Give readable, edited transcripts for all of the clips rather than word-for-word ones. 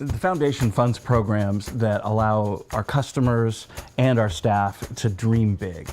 The foundation funds programs that allow our customers and our staff to dream big.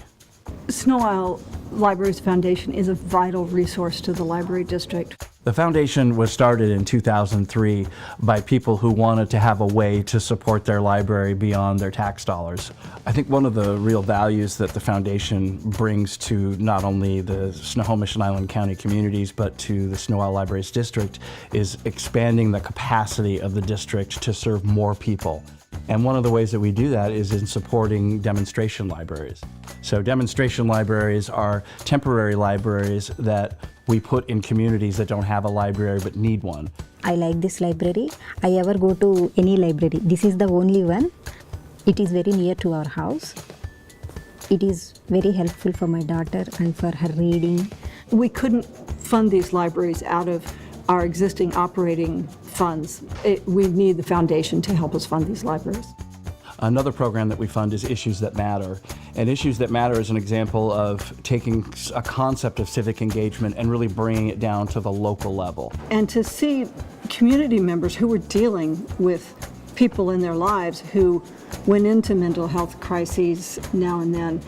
Sno-Isle Libraries Foundation is a vital resource to the library district. The foundation was started in 2003 by people who wanted to have a way to support their library beyond their tax dollars. I think one of the real values that the foundation brings to not only the Snohomish and Island County communities, but to the Sno-Isle Libraries District is expanding the capacity of the district to serve more people. And one of the ways that we do that is in supporting demonstration libraries. So demonstration libraries are temporary libraries that we put in communities that don't have a library but need one. I like this library. I ever go to any library. This is the only one. It is very near to our house. It is very helpful for my daughter and for her reading. We couldn't fund these libraries out of our existing operating funds. We need the foundation to help us fund these libraries. Another program that we fund is Issues That Matter. And Issues That Matter is an example of taking a concept of civic engagement and really bringing it down to the local level. And to see community members who were dealing with people in their lives who went into mental health crises now and then,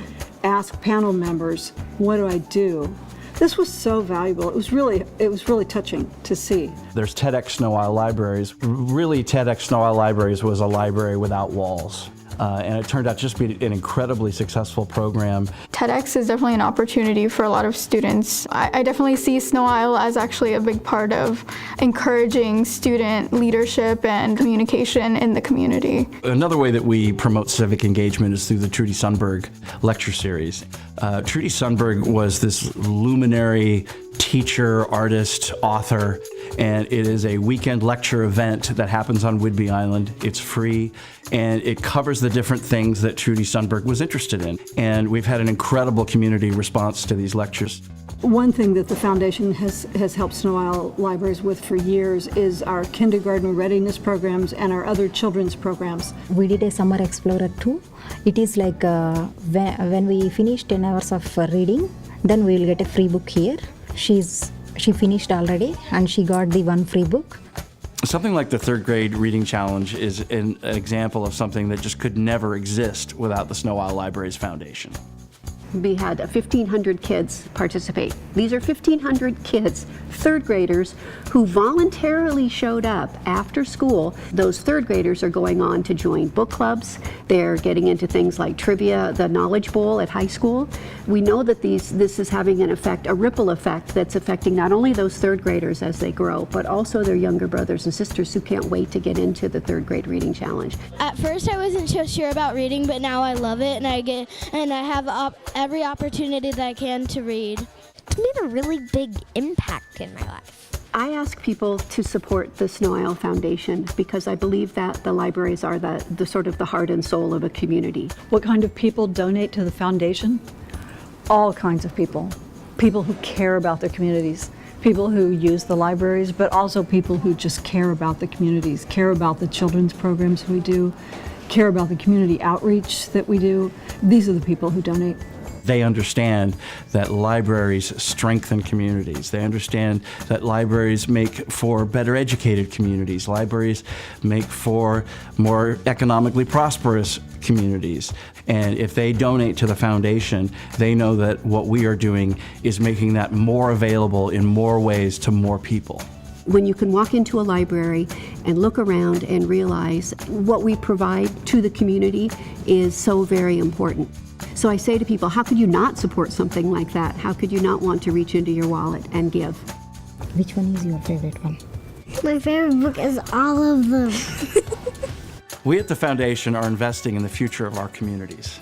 ask panel members, what do I do? This was so valuable. It was really touching to see. There's TEDx Sno-Isle Libraries. Really, TEDx Sno-Isle Libraries was a library without walls. And it turned out just to be an incredibly successful program. TEDx is definitely an opportunity for a lot of students. I definitely see Sno-Isle as actually a big part of encouraging student leadership and communication in the community. Another way that we promote civic engagement is through the Trudy Sundberg lecture series. Trudy Sundberg was this luminary teacher, artist, author, and it is a weekend lecture event that happens on Whidbey Island. It's free, and it covers the different things that Trudy Sundberg was interested in. And we've had an incredible community response to these lectures. One thing that the foundation has helped Sno-Isle Libraries with for years is our kindergarten readiness programs and our other children's programs. We did a summer explorer too. It is like when we finish 10 hours of reading, then we will get a free book here. She finished already and she got the one free book. Something like the third grade reading challenge is an example of something that just could never exist without the Sno-Isle Libraries Foundation. We had 1,500 kids participate. These are 1,500 kids, third graders, who voluntarily showed up after school. Those third graders are going on to join book clubs. They're getting into things like trivia, the Knowledge Bowl at high school. We know that this is having an effect, a ripple effect that's affecting not only those third graders as they grow, but also their younger brothers and sisters who can't wait to get into the third grade reading challenge. At first I wasn't so sure about reading, but now I love it and I have every opportunity that I can to read. It's made a really big impact in my life. I ask people to support the Sno-Isle Foundation because I believe that the libraries are the sort of the heart and soul of a community. What kind of people donate to the foundation? All kinds of people. People who care about their communities, people who use the libraries, but also people who just care about the communities, care about the children's programs we do, care about the community outreach that we do. These are the people who donate. They understand that libraries strengthen communities. They understand that libraries make for better educated communities. Libraries make for more economically prosperous communities. And if they donate to the foundation, they know that what we are doing is making that more available in more ways to more people. When you can walk into a library and look around and realize what we provide to the community is so very important. So I say to people, how could you not support something like that? How could you not want to reach into your wallet and give? Which one is your favorite one? My favorite book is all of them. We at the foundation are investing in the future of our communities.